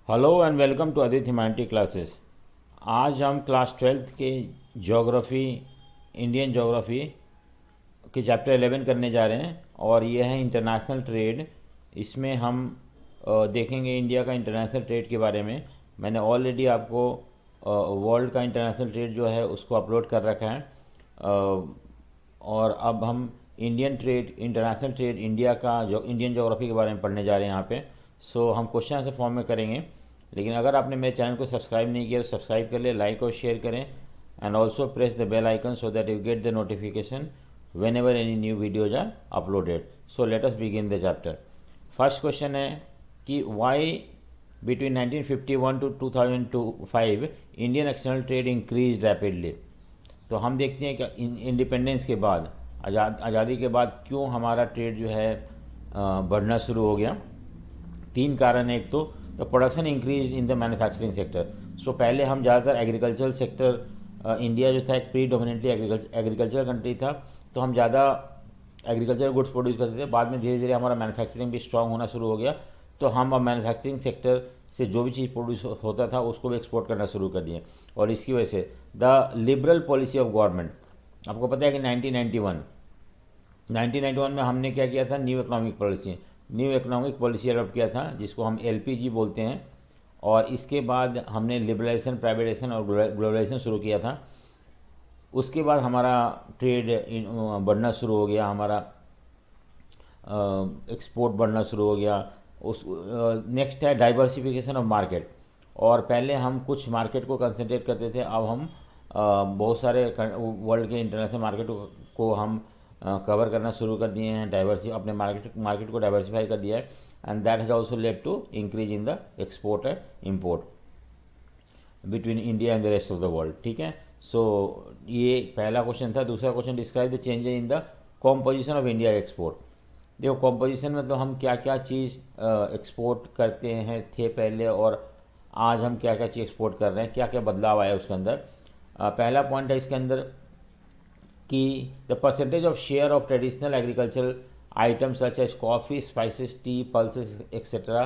Hello and welcome to Aditya humanity classes. आज हम class 12th के ज्योग्राफी, इंडियन ज्योग्राफी के चैप्टर 11 करने जा रहे हैं और ये है इंटरनेशनल ट्रेड। इसमें हम देखेंगे इंडिया का इंटरनेशनल ट्रेड के बारे में। मैंने ऑलरेडी आपको वर्ल्ड का इंटरनेशनल ट्रेड जो है उसको अपलोड कर रखा है। और अब हम Indian trade, international trade, India का जो इंडियन ज्योग्राफी के बारे में पढ़ने जा रहे हैं यहाँ पे। सो हम क्वेश्चन आंसर फॉर्म में करेंगे। लेकिन अगर आपने मेरे चैनल को सब्सक्राइब नहीं किया तो सब्सक्राइब कर ले, लाइक और शेयर करें and also press the bell icon so that you get the notification whenever any new videos are uploaded. So let us begin the chapter. First question है कि why between 1951 to 2005 Indian external trade increased rapidly. तो हम देखते हैं कि independence के बाद, आज़ादी के बाद क्यों हमारा ट्रेड जो है बढ़ना शुरू हो गया। तीन कारण है। एक तो the production increase in the manufacturing sector. So पहले हम ज़्यादातर एग्रीकल्चरल सेक्टर, इंडिया जो था एक प्री डोमिनेटली एग्रीकल्चर कंट्री था, तो हम ज़्यादा एग्रीकल्चर गुड्स प्रोड्यूस करते थे। बाद में धीरे धीरे हमारा मैन्युफैक्चरिंग भी स्ट्रांग होना शुरू हो गया, तो हम अब मैन्युफैक्चरिंग सेक्टर से जो भी चीज़ प्रोड्यूस होता था उसको भी एक्सपोर्ट करना शुरू कर दिए। और इसकी वजह से the liberal policy of government, आपको पता है कि 1991 में हमने क्या किया था, न्यू इकोनॉमिक पॉलिसी अडॉप्ट किया था जिसको हम एलपीजी बोलते हैं। और इसके बाद हमने लिबरलाइजेशन, प्राइवेटाइजेशन और ग्लोबलाइजेशन शुरू किया था। उसके बाद हमारा ट्रेड बढ़ना शुरू हो गया, हमारा एक्सपोर्ट बढ़ना शुरू हो गया। उस नेक्स्ट है डाइवर्सिफिकेशन ऑफ मार्केट। और पहले हम कुछ मार्केट को कंसंट्रेट करते थे, अब हम बहुत सारे वर्ल्ड के इंटरनेशनल मार्केट को हम कवर करना शुरू कर दिए हैं। अपने मार्केट को डाइवर्सिफाई कर दिया है and that has also led to increase in the export and import between India and the rest of the world. ठीक है, सो ये पहला क्वेश्चन था। दूसरा question, describe the change in the composition of India export. देखो composition में तो हम क्या क्या चीज़ एक्सपोर्ट करते हैं थे पहले और आज हम क्या क्या चीज़ एक्सपोर्ट कर रहे हैं, क्या क्या बदलाव आया उसके अंदर। पहला पॉइंट है इसके अंदर कि the percentage of share of traditional agricultural items such as coffee, spices, tea, pulses etcetera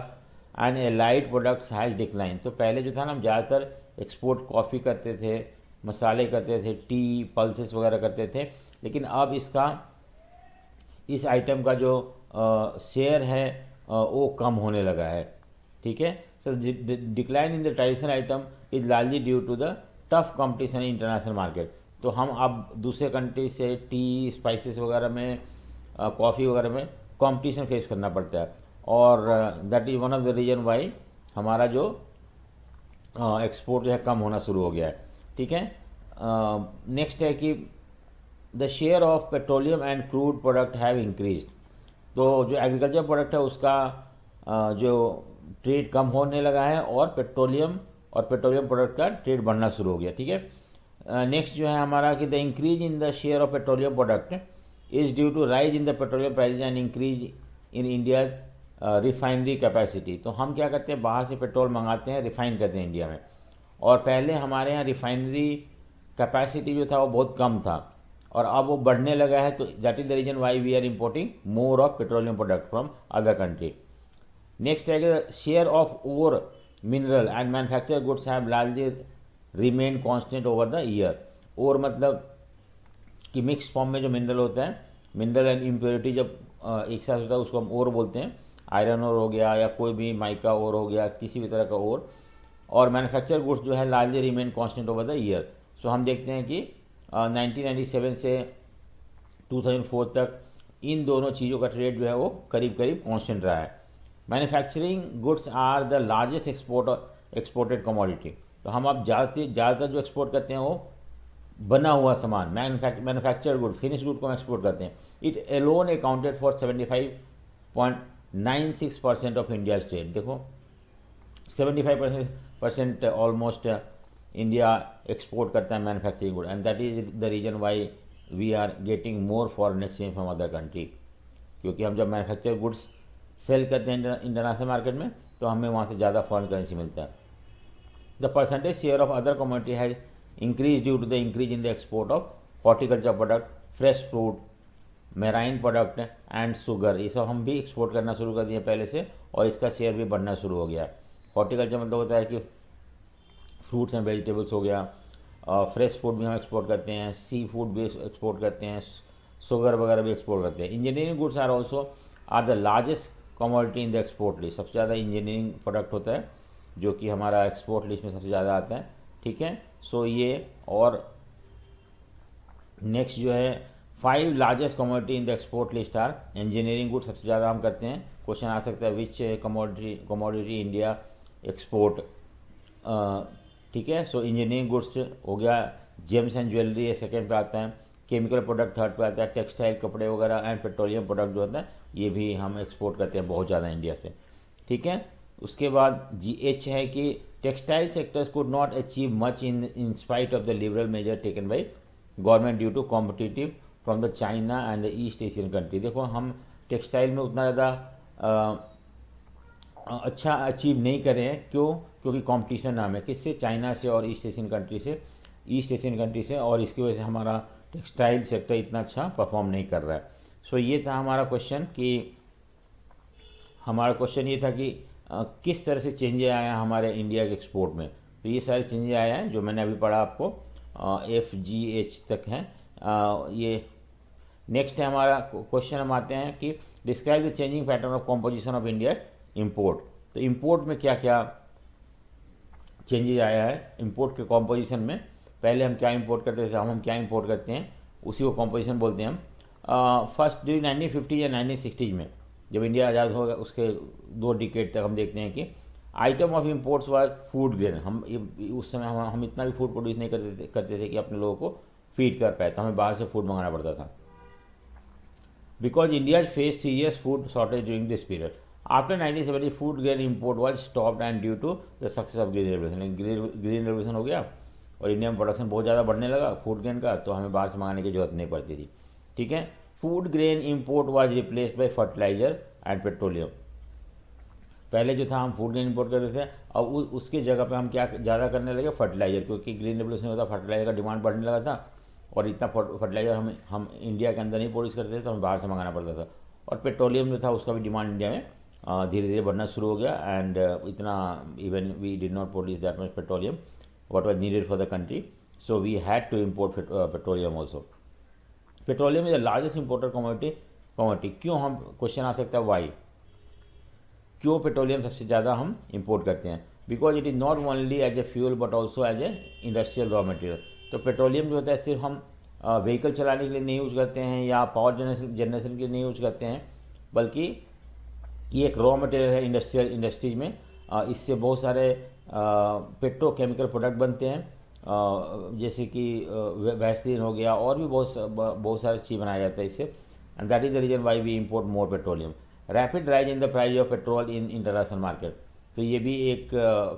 and allied products has decline. तो पहले जो था ना, हम ज़्यादातर एक्सपोर्ट कॉफ़ी करते थे, मसाले करते थे, टी, पल्सेस वगैरह करते थे। लेकिन अब इस आइटम का जो शेयर है वो कम होने लगा है। ठीक है, so decline in the traditional item is largely due to the tough competition in international market. तो हम अब दूसरे कंट्री से टी, स्पाइसेस वगैरह में, कॉफ़ी वगैरह में कंपटीशन फेस करना पड़ता है। और that is one of the reason why हमारा जो एक्सपोर्ट जो है कम होना शुरू हो गया है। ठीक है, नेक्स्ट है कि the share of petroleum and crude product have increase. तो जो एग्रीकल्चर प्रोडक्ट है उसका जो ट्रेड कम होने लगा है और पेट्रोलियम प्रोडक्ट का ट्रेड बढ़ना शुरू हो गया। ठीक है, नेक्स्ट जो है हमारा कि the increase in the share of petroleum product is due to rise in the petroleum price and increase in India refinery capacity. तो हम क्या करते हैं, बाहर से पेट्रोल मंगाते हैं, रिफाइन करते हैं इंडिया में। और पहले हमारे यहाँ रिफाइनरी कैपेसिटी जो था वो बहुत कम था और अब वो बढ़ने लगा है। तो that is the reason why we are importing more of petroleum product from other country. Next है कि share of ore, mineral and manufacture goods have largely remain constant over the year. Ore मतलब कि mix form में जो mineral होता है, mineral and impurity जब एक साथ होता है उसको हम ओर बोलते हैं। आयरन ओर हो गया या कोई भी माइका ओर हो गया, किसी भी तरह का ओर। और मैन्युफैक्चर गुड्स जो है largely remain constant over the year. So हम देखते हैं कि 1997 से 2004 तक इन दोनों चीज़ों का ट्रेड जो है वो करीब करीब कांस्टेंट रहा है। Manufacturing goods are the largest exported commodity. तो हम अब ज़्यादातर जो एक्सपोर्ट करते हैं वो बना हुआ सामान, मैन्युफैक्चर्ड गुड, फिनिश गुड को हम एक्सपोर्ट करते हैं। It alone accounted for 75.96% of India trade. देखो 75% ऑलमोस्ट इंडिया एक्सपोर्ट करता है manufacturing good and that is the reason why we are getting more foreign exchange from other country. क्योंकि हम जब मैन्युफैक्चर गुड्स सेल करते हैं इंटरनेशनल मार्केट में तो हमें वहाँ से ज़्यादा फॉरेन करेंसी मिलता है। The percentage share of other commodity has increase due to the increase in the export of horticulture product, fresh fruit, marine product and sugar. ये सब हम भी एक्सपोर्ट करना शुरू कर दिए पहले से और इसका शेयर भी बढ़ना शुरू हो गया। हॉर्टिकल्चर मतलब होता है कि फ्रूट्स एंड वेजिटेबल्स हो गया, फ्रेश फूड भी हम एक्सपोर्ट करते हैं, सी फूड भी एक्सपोर्ट करते हैं, शुगर वगैरह भी एक्सपोर्ट करते हैं। Engineering goods are also are the largest commodity in the export list. सबसे ज़्यादा इंजीनियरिंग प्रोडक्ट होता है जो कि हमारा एक्सपोर्ट लिस्ट में सबसे ज़्यादा आता है, ठीक है। सो ये, और नेक्स्ट जो है 5 largest commodity in the export list are, engineering goods सबसे ज़्यादा हम करते हैं। क्वेश्चन आ सकता है विच कमोडिटी इंडिया एक्सपोर्ट, ठीक है। सो इंजीनियरिंग गुड्स हो गया, जेम्स एंड ज्वेलरी ये सेकंड पे आता है, केमिकल प्रोडक्ट थर्ड पे आता है, टेक्सटाइल कपड़े वगैरह एंड पेट्रोलियम प्रोडक्ट जो होता है ये भी हम एक्सपोर्ट करते हैं बहुत ज़्यादा इंडिया से, ठीक है। उसके बाद GH है कि textile sectors could not achieve much in spite of the liberal measure taken by government due to competitive from the China and the east Asian country. देखो हम टेक्सटाइल में उतना ज़्यादा अच्छा अचीव नहीं करे हैं, क्यों? क्योंकि कंपटीशन नाम है किससे? चाइना से और ईस्ट एशियन कंट्री से, और इसकी वजह से हमारा टेक्सटाइल सेक्टर इतना अच्छा परफॉर्म नहीं कर रहा है। सो ये था हमारा क्वेश्चन कि किस तरह से चेंजेस आए हैं हमारे इंडिया के एक्सपोर्ट में। तो ये सारे चेंजेस आए हैं जो मैंने अभी पढ़ा आपको, FGH तक हैं। ये नेक्स्ट है हमारा क्वेश्चन, हम आते हैं कि describe the changing pattern of composition of India import. तो इंपोर्ट में क्या क्या चेंजेस आया है इंपोर्ट के कॉम्पोजिशन में। पहले हम क्या इंपोर्ट करते थे, हम क्या इंपोर्ट करते हैं उसी को कॉम्पोजिशन बोलते हैं हम। फर्स्ट ड्यूरिंग 1950 या 1960 में जब इंडिया आज़ाद होगा उसके 2 डिकेड तक हम देखते हैं कि item of imports was food grain. हम उस समय हम इतना भी फूड प्रोड्यूस नहीं करते थे कि अपने लोगों को फीड कर पाए, तो हमें बाहर से फूड मंगाना पड़ता था। Because India face serious food shortage during this period. After 1970 food grain import was stopped and due to the success of green revolution. Green revolution हो गया और इंडिया में प्रोडक्शन बहुत ज़्यादा बढ़ने लगा फूड ग्रेन का, तो हमें बाहर से मंगाने की जरूरत नहीं पड़ती थी, ठीक है। Food grain import was replaced by fertiliser and petroleum. पहले जो था हम फूड ग्रेन इम्पोर्ट करते थे, अब उसकी जगह पे हम क्या ज़्यादा करने लगे, फर्टिलाइजर, क्योंकि ग्रीन रेवोल्यूशन होता फर्टिलाइजर का डिमांड बढ़ने लगा था और इतना फर्टिलाइजर हम इंडिया के अंदर नहीं प्रोड्यूस करते थे, तो हमें बाहर से मंगाना पड़ता था। और पेट्रोलियम जो था उसका भी डिमांड इंडिया में धीरे धीरे बढ़ना शुरू हो गया, एंड इतना even we did not produce that much petroleum what was needed for the country, so we had to import petroleum also. Petroleum is the largest imported commodity. क्यों, हम क्वेश्चन आ सकता है वाई, क्यों पेट्रोलियम सबसे ज़्यादा हम इंपोर्ट करते हैं? Because it is not only as a fuel but also as a industrial raw material. तो पेट्रोलियम जो होता है सिर्फ हम व्हीकल चलाने के लिए नहीं यूज करते हैं या पावर जनरेशन के लिए नहीं यूज करते हैं, बल्कि ये एक रॉ मटेरियल है इंडस्ट्रीज में। इससे बहुत सारे पेट्रोकेमिकल प्रोडक्ट बनते हैं, जैसे कि वैसलीन हो गया और भी बहुत सारी चीज़ बनाया जाता है इससे, and that is the reason why we import more petroleum. Rapid rise in the price of petrol in international market. तो ये भी एक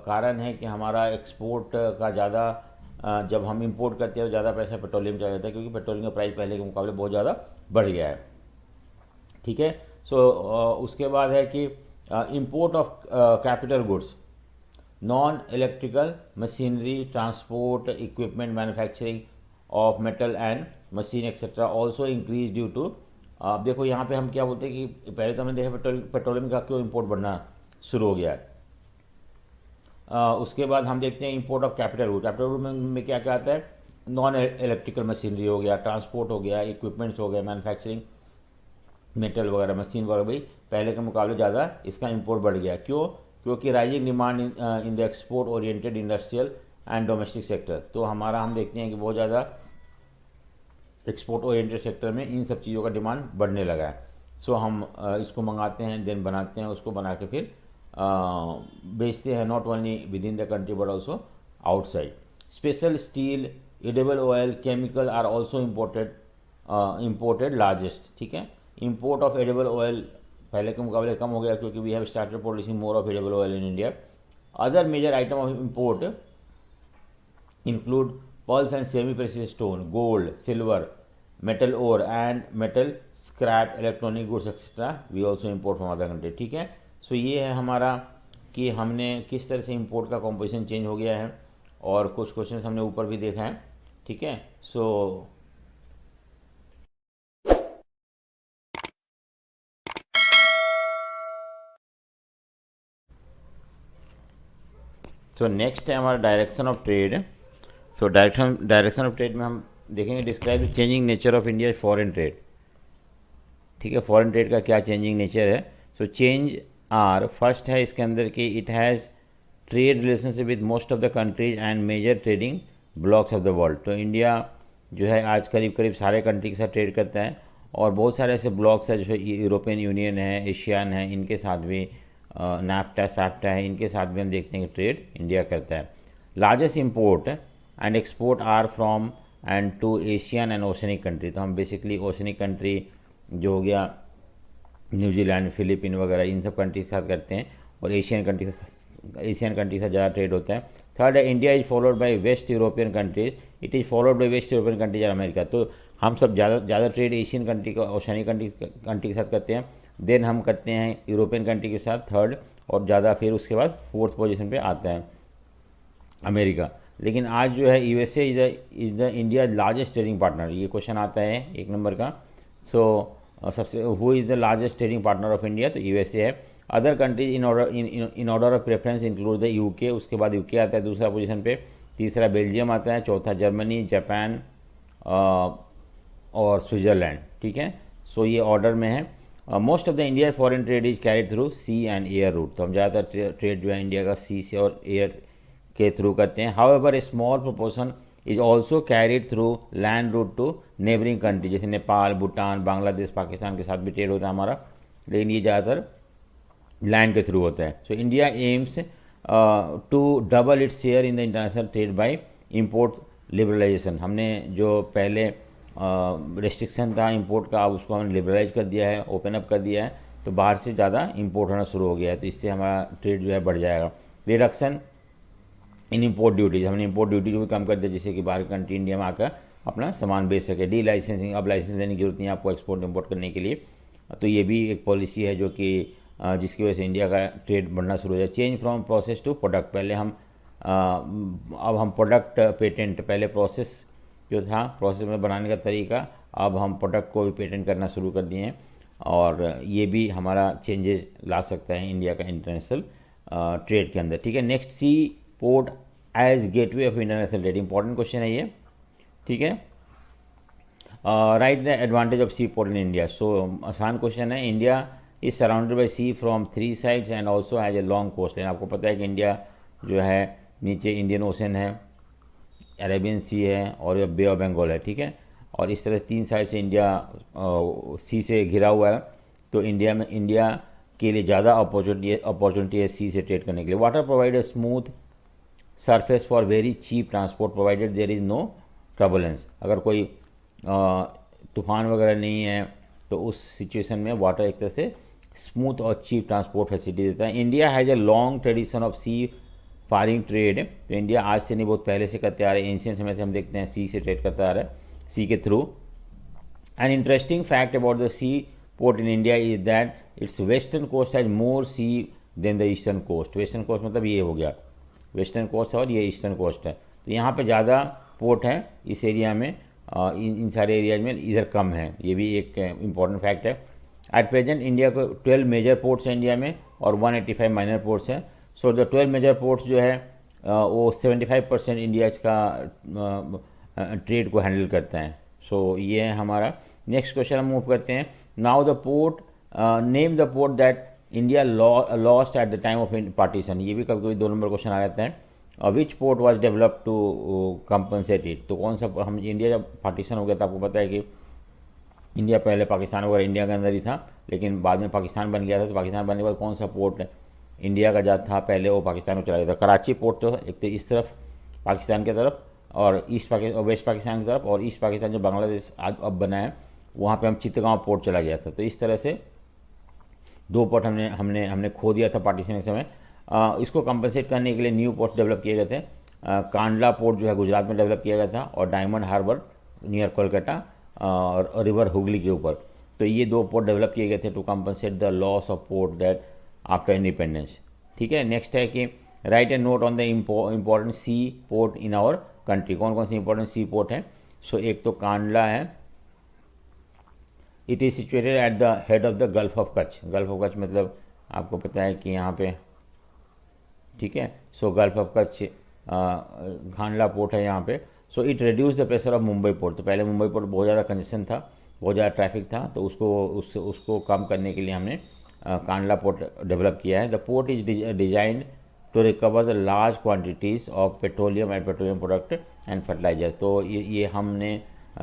कारण है कि हमारा एक्सपोर्ट का ज़्यादा, जब हम इंपोर्ट करते हैं तो ज़्यादा पैसा पेट्रोलियम चाहिए जाता है, क्योंकि पेट्रोलियम का प्राइस पहले के मुकाबले बहुत ज़्यादा बढ़ गया है, ठीक है। सो उसके बाद है कि import of capital goods, non electrical machinery, transport equipment, manufacturing of metal and machine etcetera also increase due to. अब देखो यहाँ पे हम क्या बोलते हैं कि पहले तो हमने देखा पेट्रोलियम का क्यों इंपोर्ट बढ़ना शुरू हो गया है। उसके बाद हम देखते हैं import of capital good. Capital good में क्या क्या आता है, नॉन इलेक्ट्रिकल मशीनरी हो गया, ट्रांसपोर्ट हो गया, इक्विपमेंट्स हो गए, मैन्युफैक्चरिंग, मेटल वगैरह, मशीन वगैरह, भाई पहले के मुकाबले ज़्यादा इसका इंपोर्ट बढ़ गया। क्यों? क्योंकि rising demand in the export oriented industrial and domestic sector. तो हम देखते हैं कि बहुत ज़्यादा एक्सपोर्ट ओरिएंटेड सेक्टर में इन सब चीज़ों का डिमांड बढ़ने लगा है। सो हम इसको मंगाते हैं, देन बनाते हैं, उसको बना के फिर बेचते हैं, not only within the country but also outside. Special steel, edible oil, chemical are also imported largest, ठीक है। इंपोर्ट ऑफ एडिबल ऑयल पहले के मुकाबले कम हो गया क्योंकि we have started producing more of edible oil in India. Other major item of import include pearls and semi-precious stone, gold, silver, metal ore and metal scrap, electronic goods etc. We also import from other country, ठीक है। So ये है हमारा कि हमने किस तरह से इंपोर्ट का कॉम्पोजिशन चेंज हो गया है, और कुछ क्वेश्चन हमने ऊपर भी देखा है, ठीक है। सो सो नेक्स्ट है हमारा direction of trade. So direction of trade में हम देखेंगे describe the changing nature of India foreign trade. ठीक है, फॉरेन ट्रेड का क्या चेंजिंग नेचर है। सो चेंज आर फर्स्ट है इसके अंदर कि it has trade relationship with most of the countries and major trading blocks of the world. तो इंडिया जो है आज करीब करीब सारे कंट्री के साथ ट्रेड करता है, और बहुत सारे ऐसे ब्लॉक्स हैं जैसे यूरोपियन यूनियन है, एशियन है, इनके साथ भी नाफ्टा साफ्टा है, इनके साथ भी हम देखते हैं कि ट्रेड इंडिया करता है। Largest import and export are from and to Asian and oceanic country. तो हम बेसिकली ओशनिक कंट्री जो हो गया न्यूजीलैंड, फिलीपीन वगैरह, इन सब कंट्री के साथ करते हैं, और एशियन कंट्री से ज़्यादा ट्रेड होता है। थर्ड है India is followed by waste European countries, it is followed by waste European countries and America. तो हम सब ज़्यादा ट्रेड एशियन कंट्री का, ओशनिक कंट्री के साथ करते हैं, देन हम करते हैं यूरोपियन कंट्री के साथ थर्ड, और ज़्यादा फिर उसके बाद फोर्थ पोजीशन पे आता है अमेरिका। लेकिन आज जो है USA is the India largest trading partner, ये क्वेश्चन आता है 1 नंबर का। सो सबसे who is the largest trading partner of India, तो यूएसए है। Other countries in order of preference include the UK, उसके बाद यूके आता है दूसरा पोजीशन पे, तीसरा बेल्जियम आता है, चौथा जर्मनी, जापान और स्विट्ज़रलैंड। ठीक है, सो ये ऑर्डर में है। Most of the India foreign trade is carried through sea and air route. तो हम ज़्यादातर ट्रेड जो है इंडिया का सी से और एयर के थ्रू करते हैं। However a small proportion is also carried through land route to neighbouring country, जैसे नेपाल, भूटान, बांग्लादेश, पाकिस्तान के साथ भी ट्रेड होता है हमारा, लेकिन ये ज़्यादातर लैंड के थ्रू होता है। So India aims to double its share in the international trade by import liberalisation. हमने जो पहले रेस्ट्रिक्शन था इंपोर्ट का, अब उसको हमने लिबरलाइज कर दिया है, ओपन अप कर दिया है, तो बाहर से ज़्यादा इंपोर्ट होना शुरू हो गया है, तो इससे हमारा ट्रेड जो है बढ़ जाएगा। रिडक्शन इन इम्पोर्ट ड्यूटीज, हमने इम्पोर्ट ड्यूटी को भी कम कर दिया, जिससे कि बाहर कंट्री इंडिया में आकर अपना सामान बेच सके। डी लाइसेंसिंग, अब लाइसेंस लेने की जरूरत नहीं है आपको एक्सपोर्ट इम्पोर्ट करने के लिए, तो ये भी एक पॉलिसी है जो कि जिसकी वजह से इंडिया का ट्रेड बढ़ना शुरू हो जाए। Change from process to product, पहले हम अब हम प्रोडक्ट पेटेंट, पहले प्रोसेस जो था प्रोसेस में बनाने का तरीका, अब हम प्रोडक्ट को भी पेटेंट करना शुरू कर दिए हैं, और ये भी हमारा चेंजेस ला सकता है इंडिया का इंटरनेशनल ट्रेड के अंदर। ठीक है, next sea port as gateway of international trade, important question है ये। ठीक है, right the advantage of sea port in India. So आसान क्वेश्चन है। India is surrounded by sea from 3 sides and also has a long coast line. आपको पता है कि इंडिया जो है नीचे इंडियन ओशन है, अरेबियन सी है, और बे ऑफ बंगाल है। ठीक है, और इस तरह 3 साइड से इंडिया सी से घिरा हुआ है, तो इंडिया के लिए ज़्यादा अपॉर्चुनिटी है सी से ट्रेड करने के लिए। Water provide a smooth surface for very cheap transport provided there is no turbulence. अगर कोई तूफान वगैरह नहीं है तो उस सिचुएशन में वाटर एक तरह से स्मूथ और चीप ट्रांसपोर्ट फैसिलिटी देता है। India has a long tradition of sea foreign trade, तो इंडिया आज से नहीं बहुत पहले से करते आ रहे हैं, एंशियंट समय से हम देखते हैं सी से ट्रेड करता आ रहा है, सी के through. An interesting fact about the sea port in India is that its western coast has more sea than the eastern coast. Western coast मतलब ये हो गया, वेस्टर्न कोस्ट है और ये ईस्टर्न कोस्ट है, तो यहाँ पे ज़्यादा पोर्ट है इस एरिया में, इन सारे एरियाज में इधर कम है, ये भी एक इम्पॉर्टेंट फैक्ट है। एट प्रेजेंट इंडिया को 12 मेजर पोर्ट्स हैं इंडिया में, और 185 माइनर पोर्ट्स हैं। सो द 12 मेजर पोर्ट्स जो है वो 75% इंडिया का ट्रेड को हैंडल करता है। सो ये है हमारा। नेक्स्ट क्वेश्चन हम मूव करते हैं। Now the port, name the port that India lost at the time of partition. ये भी कभी कभी 2 नंबर क्वेश्चन आ जाता है। Which port was develop to compensate it. तो कौन सा, हम इंडिया जब पार्टीशन हो गया था, आपको पता है कि इंडिया पहले पाकिस्तान वगैरह इंडिया के अंदर ही था, लेकिन बाद में पाकिस्तान बन गया था, तो पाकिस्तान बनने के बाद कौन सा पोर्ट है इंडिया का जहाँ था पहले वो पाकिस्तान में चला गया था। कराची पोर्ट तो एक तो इस तरफ पाकिस्तान की तरफ, और वेस्ट पाकिस्तान की तरफ, और ईस्ट पाकिस्तान जो बांग्लादेश अब बना है वहाँ पे हम चित्तगांव पोर्ट चला गया था। तो इस तरह से 2 पोर्ट हमने खो दिया था पार्टीशन के समय। इसको कंपनसेट करने के लिए न्यू पोर्ट डेवलप किए गए थे। कांडला पोर्ट जो है गुजरात में डेवलप किया गया था, और डायमंड हार्बर नियर कोलकाता और रिवर हुगली के ऊपर। तो ये 2 पोर्ट डेवलप किए गए थे to compensate the loss of port that after independence. ठीक है, नेक्स्ट है कि write a note on the important sea port in our country. कौन कौन सी इंपॉर्टेंट सी पोर्ट है। सो एक तो कांडला है, it is situated at the head of the gulf of Kutch. Gulf of Kutch मतलब आपको पता है कि यहाँ पे ठीक है। सो गल्फ ऑफ कच्छ, खांडला पोर्ट है यहाँ पे। So it reduce the pressure of Mumbai port. तो पहले मुंबई पोर्ट बहुत ज़्यादा कंजेशन था, बहुत ज़्यादा ट्रैफिक था, तो उसको कम करने के लिए हमने कांडला पोर्ट डेवलप किया है। The port is designed to recover the large quantities of petroleum and petroleum product and fertiliser. तो ये हमने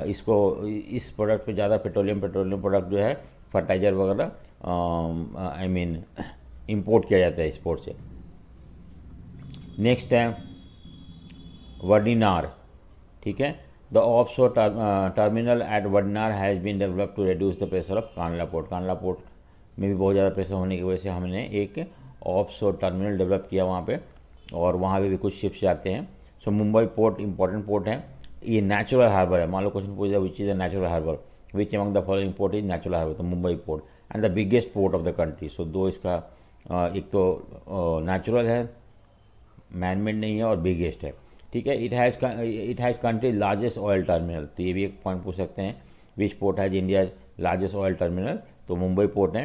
इसको इस प्रोडक्ट पे ज़्यादा पेट्रोलियम प्रोडक्ट जो है फर्टिलाइजर वगैरह आई मीन इंपोर्ट किया जाता है इस पोर्ट से। नेक्स्ट है वडीनार, ठीक है। The offshore terminal at Vadinar has been develop to reduce the pressure of Kandla port. Kandla port में भी बहुत ज़्यादा प्रेशर होने की वजह से हमने एक ऑफशोर टर्मिनल डेवलप किया वहाँ पे, और वहाँ पे भी कुछ शिप्स जाते हैं। सो मुंबई पोर्ट इंपॉर्टेंट पोर्ट है, ये नेचुरल हार्बर है। मान लो क्वेश्चन पूछ दिया which is a natural harbour, which among the following port is natural harbour, तो Mumbai port and the biggest port of the country. So दो इसका एक तो नेचुरल है, मैनमेड नहीं है, और बिगेस्ट है, ठीक है। It has country largest oil terminal, तो ये भी एक पॉइंट पूछ सकते हैं, which port has India largest oil terminal, तो मुंबई पोर्ट है।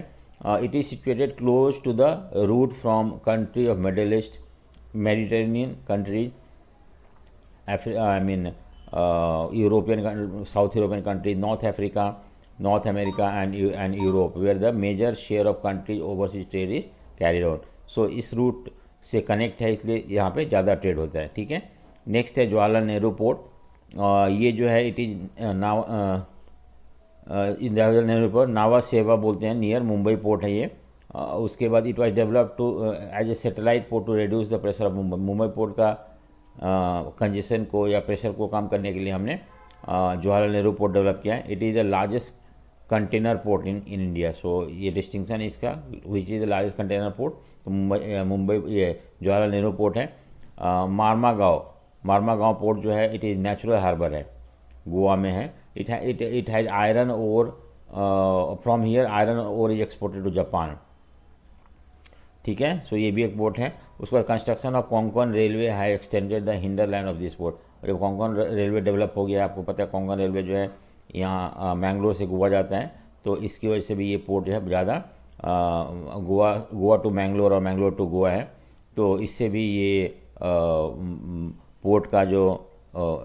It is situated close to the route from country of Middle East, Mediterranean countries, I mean European, South European countries, North Africa, North America and Europe, where the major share of countries overseas trade is carried out. So इस route से connect है, इसलिए यहाँ पे ज़्यादा trade होता है, ठीक है। नेक्स्ट है जवाहरलाल नेहरू पोर्ट। ये जो है it is Jawaharlal Nehru port Nhava Sheva बोलते हैं, नियर मुंबई पोर्ट है ये। उसके बाद it was develop to as a satellite port to reduce the pressure of Mumbai. Mumbai port का कंजेशन को या प्रेशर को कम करने के लिए हमने जवाहरलाल नेहरू पोर्ट डेवलप किया है। It is the largest container port in India. So ये डिस्टिंक्शन है इसका, which is the largest container port, तो मुंबई ये जवाहरलाल नेहरू पोर्ट है। मारमागांव पोर्ट जो है इट इज़ नेचुरल हार्बर है, गोवा में है। It has iron ore, from here iron ore is exported to Japan, ठीक है। सो ये भी एक पोर्ट है। उसके बाद कंस्ट्रक्शन ऑफ कोंकण रेलवे है extended the hinterland of this port. जब कोंकण रेलवे डेवलप हो गया, आपको पता है कोंकण रेलवे जो है यहाँ मैंगलोर से गोवा जाता है, तो इसकी वजह से भी ये पोर्ट जो है ज़्यादा गोवा टू मैंगलोर और मैंगलोर टू गोवा है, तो इससे भी ये पोर्ट का जो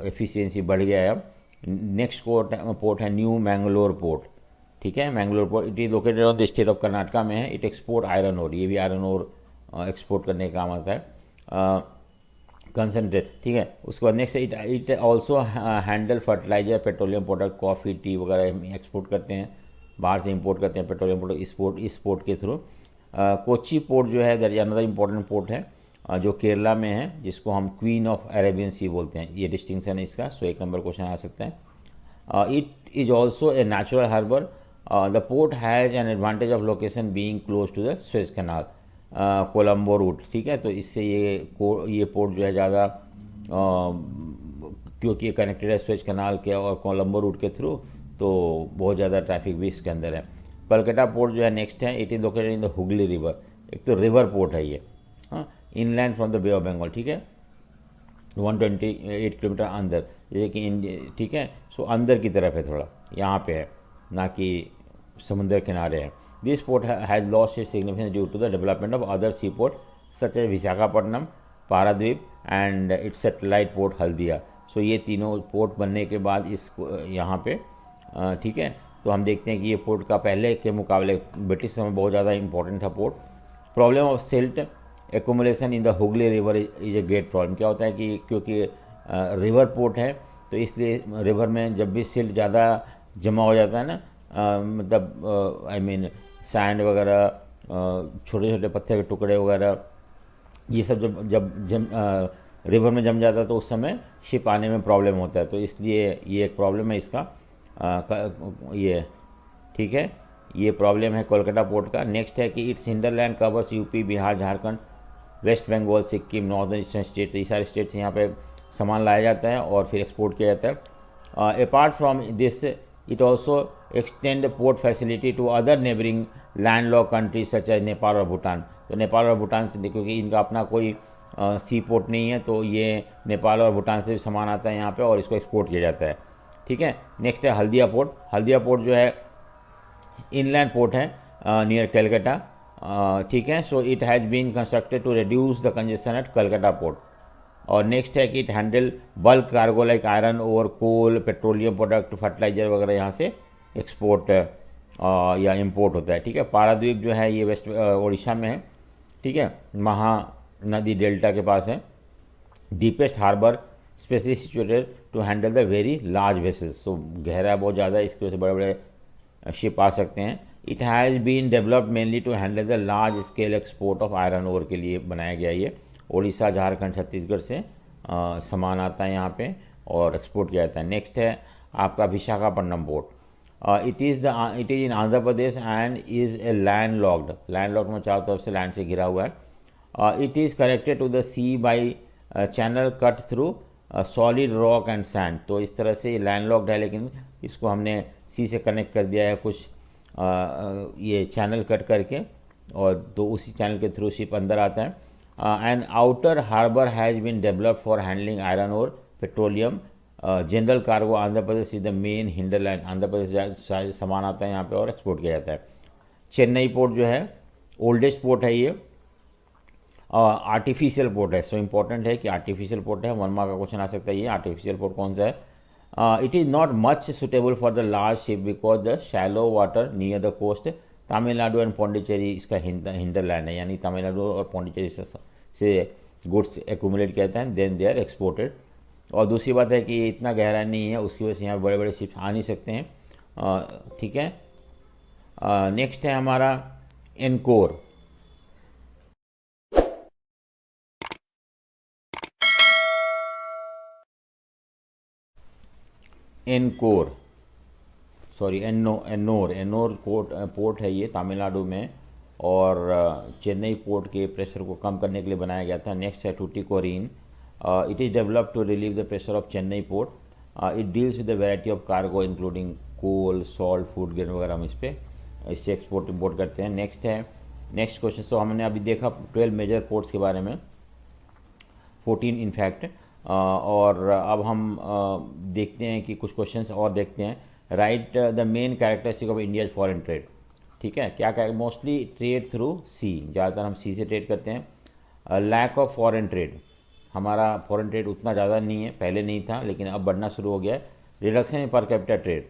एफिशिएंसी बढ़ गया है अब। नेक्स्ट पोर्ट है न्यू मैंगलोर पोर्ट, ठीक है। Mangalore port it is located on the state of Karnataka में है। इट एक्सपोर्ट आयरन ओर, ये भी आयरन ओर एक्सपोर्ट करने का काम आता है, कंसनट्रेट, ठीक है। उसके बाद next it also handle fertiliser, petroleum product, coffee, tea वगैरह एक्सपोर्ट करते हैं, बाहर से इंपोर्ट करते हैं पेट्रोलियम प्रोडक्ट इस पोर्ट के थ्रू। कोची पोर्ट जो है that is another important port है, जो केरला में है, जिसको हम क्वीन ऑफ अरेबियन सी बोलते हैं, ये डिस्टिंक्शन है इसका। सो 1 नंबर क्वेश्चन आ सकता है। It is also a natural harbour. The port has an advantage of location being close to the Suez canal, Colombo route, ठीक है। तो इससे ये पोर्ट जो है ज़्यादा क्योंकि ये कनेक्टेड है स्वेज कैनाल के और कोलंबो रूट के थ्रू, तो बहुत ज़्यादा ट्रैफिक भी इसके अंदर है। कलकत्ता पोर्ट जो है नेक्स्ट है, it is located in the Hooghly river. एक तो रिवर पोर्ट है ये, हाँ, inland from the bay of Bengal, ठीक है, 128 किलोमीटर अंदर, जैसे कि ठीक है। सो अंदर की तरफ है थोड़ा, यहाँ पे है, ना कि समुद्र किनारे है। This port has lost its significance due to the development of other sea port such as Visakhapatnam, Paradip and its satellite port Haldia. So ये तीनों पोर्ट बनने के बाद इस यहाँ पे, ठीक है, तो हम देखते हैं कि ये पोर्ट का पहले के मुकाबले ब्रिटिश समय बहुत ज़्यादा इंपॉर्टेंट था port. Problem of silt accommodation in the Hooghly river is a great problem. क्या होता है कि क्योंकि रिवर पोर्ट है, तो इसलिए रिवर में जब भी सिल्ट ज़्यादा जमा हो जाता है ना, मतलब आई मीन सैंड वगैरह, छोटे छोटे पत्थर के टुकड़े वगैरह, ये सब जब रिवर में जम जाता है तो उस समय शिप आने में प्रॉब्लम होता है, तो इसलिए ये एक प्रॉब्लम है इसका, ये, ठीक है, ये प्रॉब्लम है कोलकाता पोर्ट का। नेक्स्ट है कि its hinterland covers UP, Bihar, Jharkhand, West Bengal, Sikkim, northern eastern states, ये सारे स्टेट्स यहाँ पे सामान लाया जाता है और फिर एक्सपोर्ट किया जाता है। Apart from this it also extend port facility to other neighbouring landlock countries such as Nepal और भूटान। तो नेपाल और भूटान से, क्योंकि इनका अपना कोई सी पोर्ट नहीं है, तो ये नेपाल और भूटान से भी सामान आता है यहाँ पे और इसको एक्सपोर्ट किया जाता है, ठीक है। नेक्स्ट है हल्दिया पोर्ट। हल्दिया पोर्ट जो है इनलैंड पोर्ट है नियर कलकत्ता, ठीक है। So it has been constructed to reduce the congestion at Calcutta port. और नेक्स्ट है कि it handle bulk cargo like iron और कोल, पेट्रोलियम प्रोडक्ट, फर्टिलाइजर वगैरह यहाँ से एक्सपोर्ट या इंपोर्ट होता है। ठीक है। पाराद्वीप जो है ये वेस्ट उड़ीसा में है। ठीक है। महानदी डेल्टा के पास है। Deepest harbour specially situated to handle the very large vessels. So गहरा बहुत ज़्यादा है, इसकी वजह से बड़े बड़े शिप आ सकते हैं। It has been developed mainly to handle the large scale export of iron ore के लिए बनाया गया। ये उड़ीसा, झारखंड, छत्तीसगढ़ से सामान आता है यहाँ पे और एक्सपोर्ट किया जाता है। नेक्स्ट है आपका Visakhapatnam port. It is in Andhra Pradesh and is a landlocked में चारों तरफ से लैंड से घिरा हुआ है। It is connected to the sea by channel cut through solid rock and sand. तो इस तरह से लैंड लॉक्ड है, लेकिन इसको हमने सी से कनेक्ट कर दिया है कुछ ये चैनल कट करके, और तो उसी चैनल के थ्रू शिप अंदर आता है। And outer harbour has been developed for handling iron और petroleum general cargo. Andhra Pradesh is the main hinterland. Andhra Pradesh सामान आता है यहाँ पे और एक्सपोर्ट किया जाता है। चेन्नई पोर्ट जो है ओल्डेस्ट पोर्ट है, ये आर्टिफिशियल पोर्ट है। सो इम्पोर्टेंट है कि आर्टिफिशियल पोर्ट है, 1 मार्क का क्वेश्चन आ सकता है। ये आर्टिफिशियल पोर्ट कौन सा है? It is not much suitable for the large ship because the shallow water near the coast. Tamil Nadu and Pondicherry इसका हिंडरलैंड है, यानी तमिलनाडु और पौंडीचेरी से गुड्स एक्यूमुलेट किया जाता है, देन दे आर एक्सपोर्टेड। और दूसरी बात है कि ये इतना गहरा नहीं है, उसकी वजह से यहाँ बड़े बड़े शिप्स आ नहीं सकते हैं। ठीक है। नेक्स्ट है हमारा एनकोर। एन्नोर पोर्ट है ये तमिलनाडु में, और चेन्नई पोर्ट के प्रेशर को कम करने के लिए बनाया गया था। नेक्स्ट है Tuticorin. It is developed to relieve the pressure of Chennai port. It deals with the variety of cargo including coal, salt, food grain वगैरह। हम इससे एक्सपोर्ट इम्पोर्ट करते हैं। नेक्स्ट क्वेश्चन तो हमने अभी देखा 12 मेजर पोर्ट्स के बारे में, 14 इनफैक्ट। और अब हम देखते हैं कि कुछ क्वेश्चंस और देखते हैं। Right the main characteristic of India foreign trade. ठीक है। क्या मोस्टली ट्रेड थ्रू सी, ज़्यादातर हम सी से ट्रेड करते हैं। लैक ऑफ फॉरेन ट्रेड, हमारा फॉरेन ट्रेड उतना ज़्यादा नहीं है, पहले नहीं था लेकिन अब बढ़ना शुरू हो गया है। Reduction in per capita trade,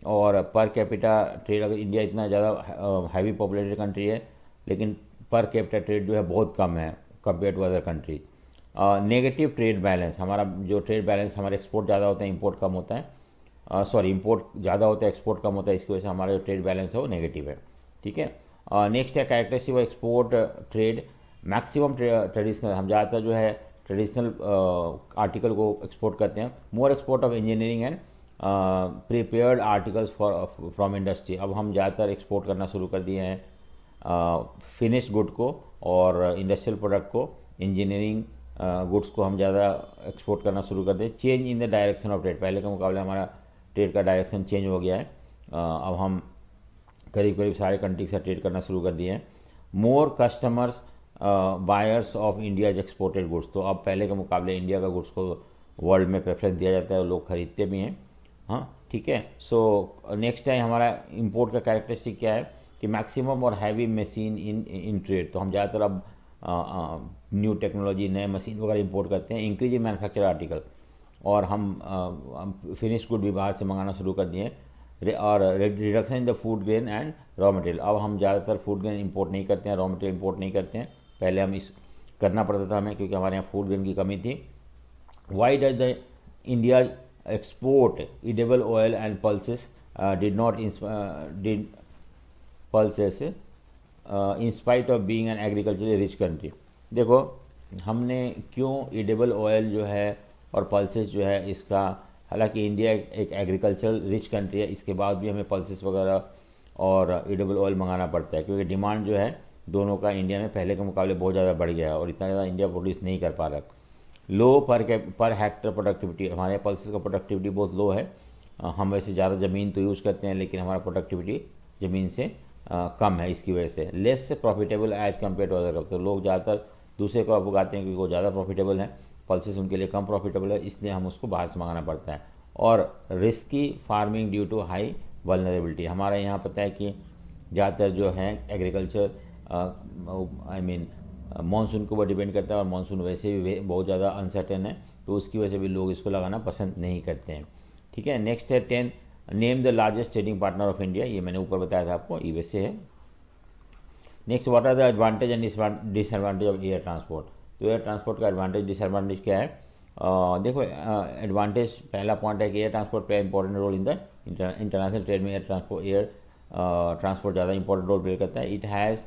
और पर कैपिटा ट्रेड, अगर इंडिया इतना ज़्यादा हैवी पॉपुलेटेड कंट्री है लेकिन पर कैपिटा ट्रेड जो है बहुत कम है compare to other country. Negative trade balance, हमारा जो ट्रेड बैलेंस, हमारे एक्सपोर्ट ज़्यादा होता है, इंपोर्ट कम होता है। इंपोर्ट ज़्यादा होता है, एक्सपोर्ट कम होता है, इसकी वजह से हमारा जो ट्रेड बैलेंस है वो नेगेटिव है। ठीक है। नेक्स्ट है characteristic of export trade. Maximum traditional, हम ज़्यादातर जो है ट्रेडिशनल आर्टिकल को एक्सपोर्ट करते हैं। More export of engineering and prepared articles from industry. अब हम ज़्यादातर एक्सपोर्ट करना शुरू कर दिए हैं फिनिश्ड गुड को और इंडस्ट्रियल प्रोडक्ट को, इंजीनियरिंग गुड्स को हम ज़्यादा एक्सपोर्ट करना शुरू कर दें। Change in the direction of trade, पहले के मुकाबले हमारा ट्रेड का डायरेक्शन चेंज हो गया है। अब हम करीब करीब सारे कंट्री से ट्रेड करना शुरू कर दिए हैं। More customers buyers of India's exported goods, तो अब पहले के मुकाबले इंडिया का गुड्स को वर्ल्ड में प्रेफरेंस दिया जाता है और लोग खरीदते भी हैं। हाँ, ठीक है। सो नेक्स्ट है हमारा इंपोर्ट का कैरेक्टरिस्टिक क्या है कि मैक्सिमम और हैवी मशीन इन ट्रेड, तो हम ज़्यादातर अब न्यू टेक्नोलॉजी, नए मशीन वगैरह इंपोर्ट करते हैं। इंक्रीज इन मैन्युफैक्चर आर्टिकल, और हम फिनिश गुड भी बाहर से मंगाना शुरू कर दिए। और reduction in the food grain and raw material, अब हम ज़्यादातर फूड ग्रेन इंपोर्ट नहीं करते हैं, रॉ मटेरियल इंपोर्ट नहीं करते हैं। पहले हम इस करना पड़ता था हमें, क्योंकि हमारे यहाँ फूड ग्रेन की कमी थी। Why does the India export edible oil and pulses did pulses in spite of being an agriculturally rich country। देखो हमने क्यों edible oil जो है और pulses जो है इसका, हालांकि इंडिया एक एग्रीकल्चरल रिच कंट्री है, इसके बाद भी हमें pulses वगैरह और edible oil मंगाना पड़ता है, क्योंकि डिमांड जो है दोनों का इंडिया में पहले के मुकाबले बहुत ज़्यादा बढ़ गया है और इतना ज़्यादा इंडिया प्रोड्यूस नहीं कर पा रहा। लो पर हेक्टर प्रोडक्टिविटी, हमारे पल्सेस का प्रोडक्टिविटी बहुत लो है। हम वैसे ज़्यादा ज़मीन तो यूज़ करते हैं लेकिन हमारा प्रोडक्टिविटी ज़मीन से कम है, इसकी वजह से। Less profitable as compare to other crop, तो लोग ज़्यादातर दूसरे क्रॉप उगाते हैं क्योंकि वो ज़्यादा प्रॉफिटेबल है, पल्सेस उनके लिए कम प्रॉफिटेबल है, इसलिए हम उसको बाहर से मंगाना पड़ता है। और risky farming due to high vulnerability, हमारे यहाँ पता है कि ज़्यादातर जो है एग्रीकल्चर आई मीन मानसून के ऊपर डिपेंड करता है, और मानसून वैसे भी बहुत ज़्यादा अनसर्टेन है, तो उसकी वजह से भी लोग इसको लगाना पसंद नहीं करते हैं। ठीक है, नेक्स्ट है 10, name the largest trading partner of India. ये मैंने ऊपर बताया था आपको, यूएसए है। Next, what are the advantage and disadvantage of air transport. तो एयर ट्रांसपोर्ट का एडवांटेज डिसएडवांटेज क्या है? देखो, एडवांटेज पहला पॉइंट है कि air transport play important role in the international trade में। एयर ट्रांसपोर्ट ज़्यादा इंपॉर्टेंट रोल प्ले करता है। It has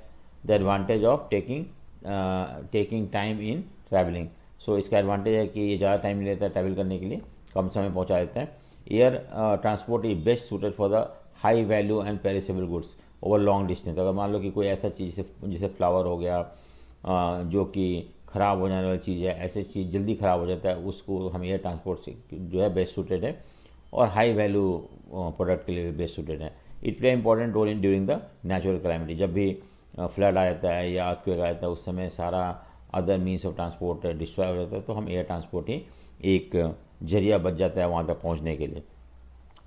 the advantage of taking time in travelling. सो इसका एडवांटेज है कि ये ज़्यादा टाइम लेता है ट्रैवल करने के लिए, कम समय पहुंचा देता है। Air transport is best suited for the high value and perishable goods over long distance. अगर मान लो कि कोई ऐसा चीज़ जैसे फ्लावर हो गया, जो कि ख़राब हो जाने वाली चीज़ है, ऐसे चीज़ जल्दी ख़राब हो जाता है, उसको हम एयर ट्रांसपोर्ट से जो है बेस्ट सूटेड है, और हाई वैल्यू प्रोडक्ट के लिए बेस्ट सूटेड है। It play important role in during the natural calamity. जब भी फ्लड आ जाता है या अर्थक्वेक आ जाता है, उस समय सारा other means of transport destroy हो जाता है, तो हम एयर ट्रांसपोर्ट ही एक जरिया बच जाता है वहाँ तक पहुँचने के लिए।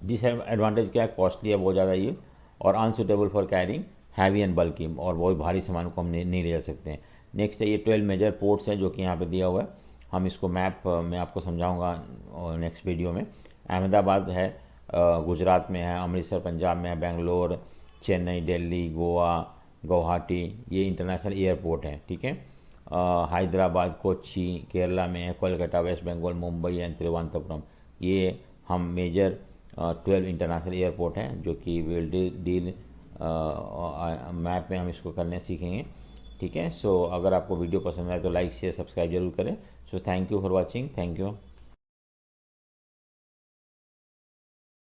डिसएडवांटेज क्या है? कॉस्टली है बहुत ज़्यादा ये, और unsuitable for carrying heavy and bulky, और बहुत भारी सामान को हम नहीं ले जा सकते हैं। नेक्स्ट है ये 12 मेजर पोर्ट्स है जो कि यहाँ पे दिया हुआ है। हम इसको मैप में आपको समझाऊंगा नेक्स्ट वीडियो में। अहमदाबाद है गुजरात में है, अमृतसर पंजाब में है, बेंगलोर, चेन्नई, दिल्ली, गोवा, गुवाहाटी ये इंटरनेशनल एयरपोर्ट है। ठीक है, हैदराबाद, कोच्चि केरला में है, कोलकाता वेस्ट बंगाल, मुंबई एंड तिरुवनंतपुरम ये हम मेजर 12 इंटरनेशनल एयरपोर्ट हैं जो कि विल डील मैप में हम इसको करने सीखेंगे। ठीक है, सो अगर आपको वीडियो पसंद आए तो लाइक शेयर सब्सक्राइब जरूर करें। So thank you for watching, thank you.